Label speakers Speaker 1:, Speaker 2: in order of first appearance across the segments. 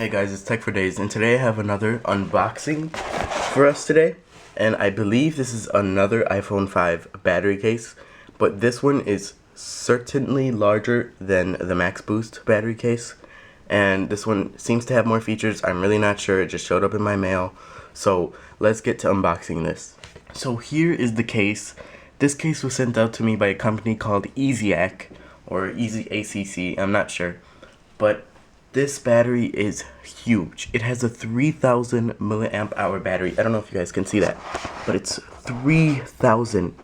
Speaker 1: Hey guys, it's Tech for Days, and today I have another unboxing for us today. And I believe this is another iPhone 5 battery case, but this one is certainly larger than the Max Boost battery case. And this one seems to have more features. I'm really not sure, it just showed up in my mail. So let's get to unboxing this. So here is the case. This case was sent out to me by a company called EasyAcc, or EasyAcc, I'm not sure. But this battery is huge. It has a 3000 milliamp hour battery. I don't know if you guys can see that, but it's 3000.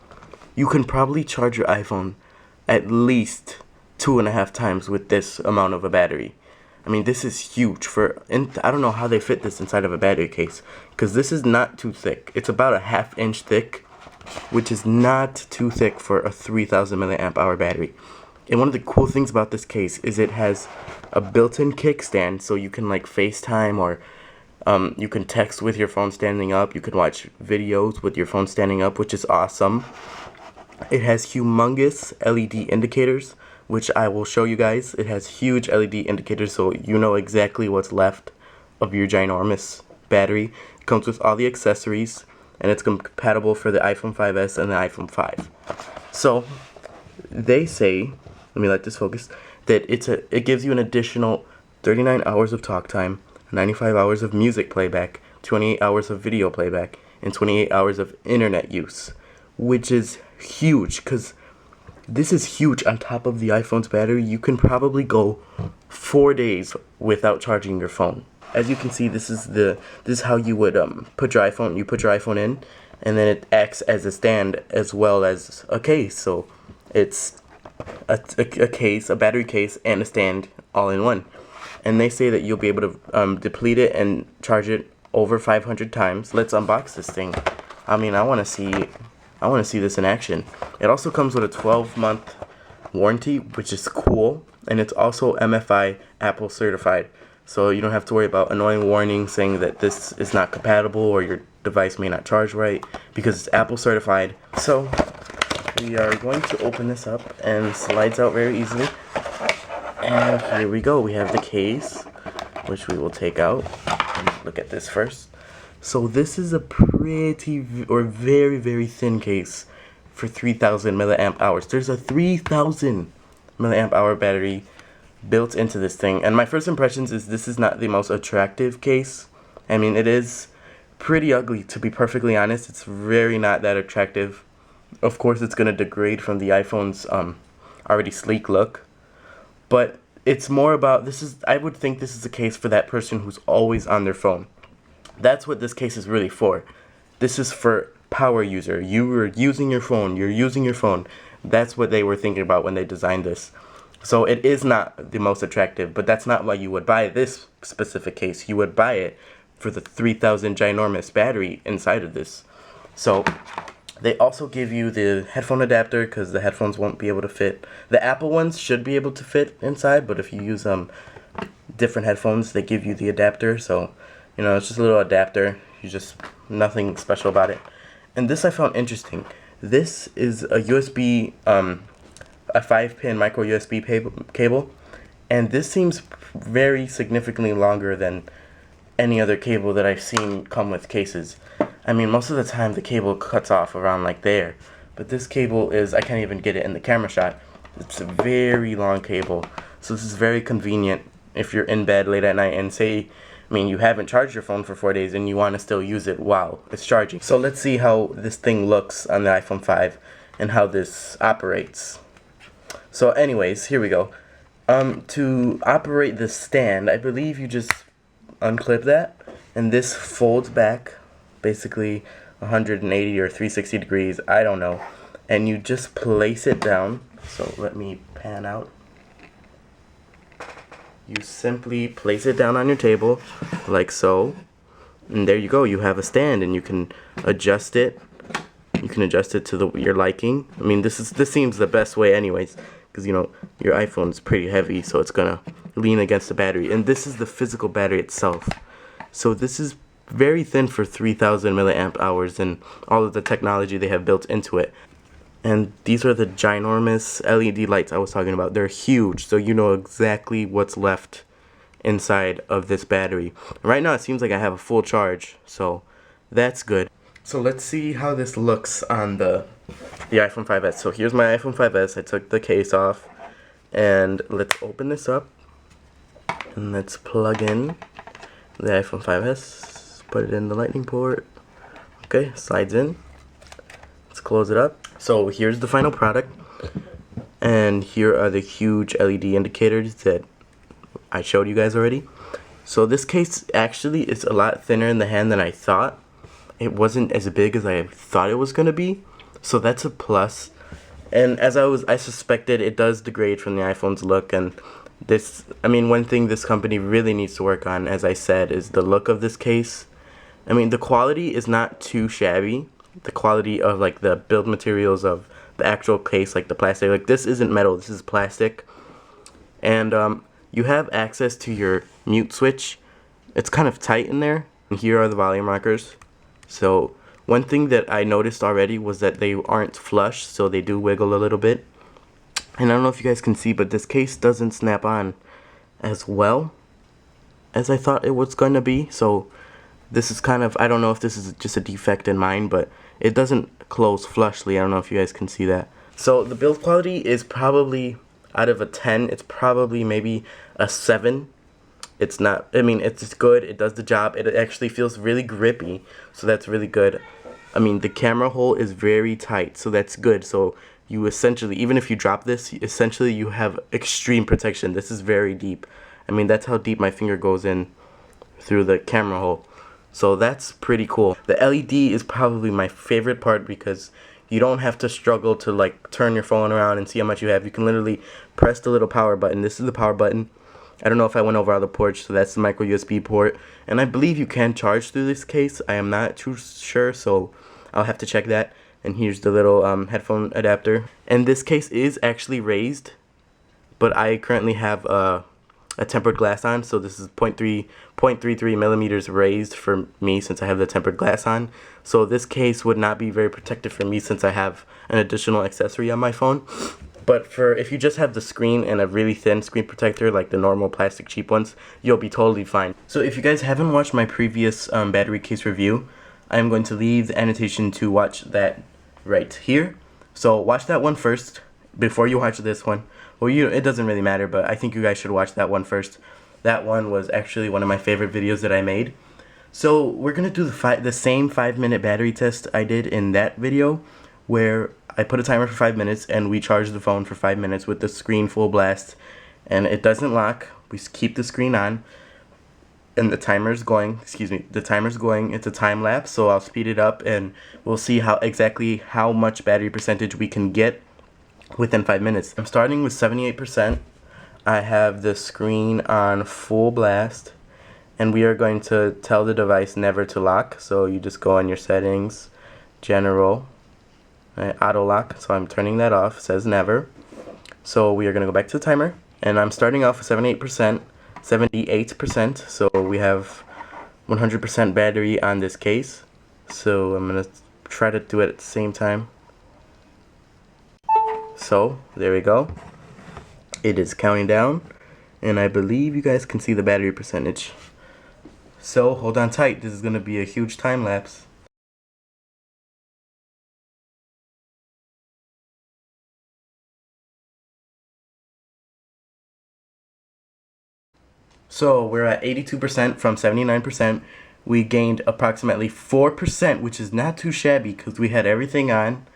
Speaker 1: You can probably charge your iPhone at least 2.5 times with this amount of a battery. I mean, this is huge I don't know how they fit this inside of a battery case, because this is not too thick. It's about a 1/2 inch thick, which is not too thick for a 3000 milliamp hour battery. And one of the cool things about this case is it has a built-in kickstand, so you can like FaceTime, or you can text with your phone standing up. You can watch videos with your phone standing up, which is awesome. It has humongous LED indicators, which I will show you guys. It has huge LED indicators, so you know exactly what's left of your ginormous battery. It comes with all the accessories, and it's compatible for the iPhone 5S and the iPhone 5. So they say, let me let this focus, that it gives you an additional 39 hours of talk time, 95 hours of music playback, 28 hours of video playback, and 28 hours of internet use, which is huge, because this is huge. On top of the iPhone's battery, you can probably go 4 days without charging your phone. As you can see, this is how you would put your iPhone. You put your iPhone in, and then it acts as a stand as well as a case. So it's a battery case, and a stand all in one. And they say that you'll be able to deplete it and charge it over 500 times. Let's unbox this thing. I mean, I want to see this in action. It also comes with a 12-month warranty, which is cool, and it's also MFI Apple certified. So you don't have to worry about annoying warnings saying that this is not compatible or your device may not charge right, because it's Apple certified. So we are going to open this up, and it slides out very easily. And here we go. We have the case, which we will take out. Look at this first. So this is a very, very thin case for 3000 milliamp hours. There's a 3000 milliamp hour battery built into this thing. And my first impressions is this is not the most attractive case. I mean, it is pretty ugly, to be perfectly honest. It's very not that attractive. Of course, it's going to degrade from the iPhone's already sleek look. But it's more about, I would think this is a case for that person who's always on their phone. That's what this case is really for. This is for power user. You are using your phone. You're using your phone. That's what they were thinking about when they designed this. So it is not the most attractive, but that's not why you would buy this specific case. You would buy it for the 3000 ginormous battery inside of this. So they also give you the headphone adapter, because the headphones won't be able to fit. The Apple ones should be able to fit inside, but if you use different headphones, they give you the adapter. So, you know, it's just a little adapter. Nothing special about it. And this I found interesting. This is a USB, a 5-pin micro USB cable, and this seems very significantly longer than any other cable that I've seen come with cases. I mean, most of the time the cable cuts off around like there, but this cable is, I can't even get it in the camera shot. It's a very long cable, so this is very convenient if you're in bed late at night and you haven't charged your phone for 4 days and you want to still use it while it's charging. So let's see how this thing looks on the iPhone 5 and how this operates. So anyways, here we go. To operate the stand, I believe you just unclip that, and this folds back basically 180 or 360 degrees, I don't know, and you just place it down. So let me pan out. You simply place it down on your table like so, and there you go. You have a stand, and you can adjust it. You can adjust it to your liking. I mean, this seems the best way anyways, because you know your iPhone's pretty heavy, so it's gonna lean against the battery, and this is the physical battery itself. So this is very thin for 3000 milliamp hours and all of the technology they have built into it. And these are the ginormous LED lights I was talking about. They're huge, so you know exactly what's left inside of this battery. Right now it seems like I have a full charge, so that's good. So let's see how this looks on the iPhone 5s. So here's my iPhone 5s. I took the case off, and let's open this up, and let's plug in the iPhone 5s. Put it in the lightning port. Okay, slides in. Let's close it up. So here's the final product, and here are the huge LED indicators that I showed you guys already. So this case actually is a lot thinner in the hand than I thought. It wasn't as big as I thought it was gonna be, so that's a plus. And as I suspected, it does degrade from the iPhone's look. And this, I mean, one thing this company really needs to work on, as I said, is the look of this case. I mean, the quality is not too shabby. The quality of like the build materials of the actual case, like the plastic, like this isn't metal, this is plastic. And you have access to your mute switch. It's kind of tight in there. And here are the volume rockers. So one thing that I noticed already was that they aren't flush, so they do wiggle a little bit. And I don't know if you guys can see, but this case doesn't snap on as well as I thought it was going to be. So this is kind of, I don't know if this is just a defect in mine, but it doesn't close flushly. I don't know if you guys can see that. So the build quality is probably, out of a 10, it's probably maybe a 7. It's not, I mean, it's good, it does the job, it actually feels really grippy, so that's really good. I mean, the camera hole is very tight, so that's good. So you essentially, even if you drop this, essentially you have extreme protection. This is very deep. I mean, that's how deep my finger goes in through the camera hole. So that's pretty cool. The LED is probably my favorite part because you don't have to struggle to like turn your phone around and see how much you have. You can literally press the little power button. This is the power button. I don't know if I went over all the ports, so that's the micro USB port. And I believe you can charge through this case. I am not too sure, so I'll have to check that. And here's the little headphone adapter. And this case is actually raised, but I currently have a tempered glass on, so this is 0.33 millimeters raised for me since I have the tempered glass on. So this case would not be very protective for me since I have an additional accessory on my phone. But for if you just have the screen and a really thin screen protector like the normal plastic cheap ones, you'll be totally fine. So if you guys haven't watched my previous battery case review, I'm going to leave the annotation to watch that right here. So watch that one first before you watch this one. Well, it doesn't really matter, but I think you guys should watch that one first. That one was actually one of my favorite videos that I made. So we're going to do the same 5-minute battery test I did in that video, where I put a timer for 5 minutes and we charge the phone for 5 minutes with the screen full blast, and it doesn't lock. We keep the screen on and the timer's going. The timer's going. It's a time lapse, so I'll speed it up and we'll see exactly how much battery percentage we can get within 5 minutes. I'm starting with 78%. I have the screen on full blast, and we are going to tell the device never to lock. So you just go on your settings, general, auto lock, so I'm turning that off. It says never. So we are going to go back to the timer, and I'm starting off with 78%, so we have 100% battery on this case. So I'm going to try to do it at the same time. So there we go. It is counting down, and I believe you guys can see the battery percentage. So hold on tight, this is going to be a huge time lapse. So we're at 82% from 79%. We gained approximately 4%, which is not too shabby because we had everything on.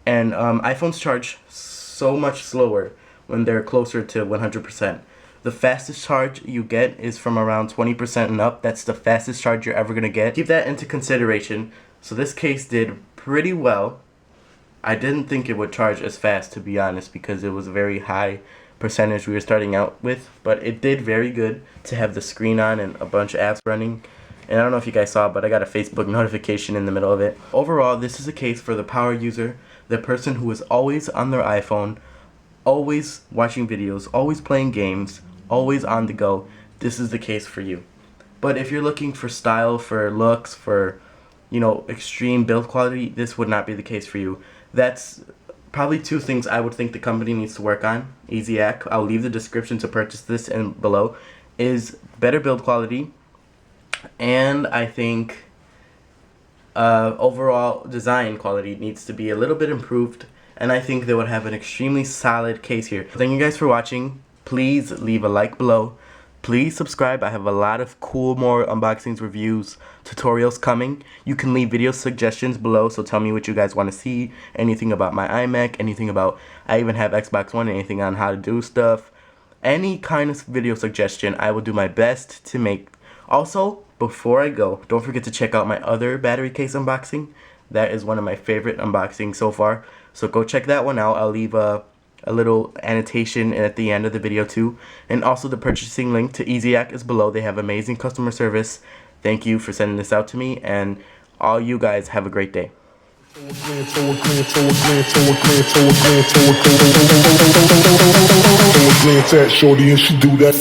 Speaker 1: And iPhones charge so much slower when they're closer to 100%. The fastest charge you get is from around 20% and up. That's the fastest charge you're ever going to get. Keep that into consideration. So this case did pretty well. I didn't think it would charge as fast, to be honest, because it was a very high percentage we were starting out with, but it did very good to have the screen on and a bunch of apps running. And I don't know if you guys saw, but I got a Facebook notification in the middle of it. Overall, this is a case for the power user, the person who is always on their iPhone, always watching videos, always playing games, always on the go. This is the case for you. But if you're looking for style, for looks, for, you know, extreme build quality, this would not be the case for you. That's probably two things I would think the company needs to work on. EasyAcc. I'll leave the description to purchase this and below. is better build quality, and I think overall design quality needs to be a little bit improved, and I think they would have an extremely solid case here. Thank you guys for watching. Please leave a like below. Please subscribe. I have a lot of cool more unboxings, reviews, tutorials coming. You can leave video suggestions below, so tell me what you guys want to see. Anything about my iMac, anything about, I even have Xbox One, anything on how to do stuff. Any kind of video suggestion, I will do my best to make. Also, before I go, don't forget to check out my other battery case unboxing. That is one of my favorite unboxings so far. So go check that one out. I'll leave a little annotation at the end of the video too. And also the purchasing link to EasyAcc is below. They have amazing customer service. Thank you for sending this out to me, and all you guys have a great day.
Speaker 2: Glance at shorty and she do that.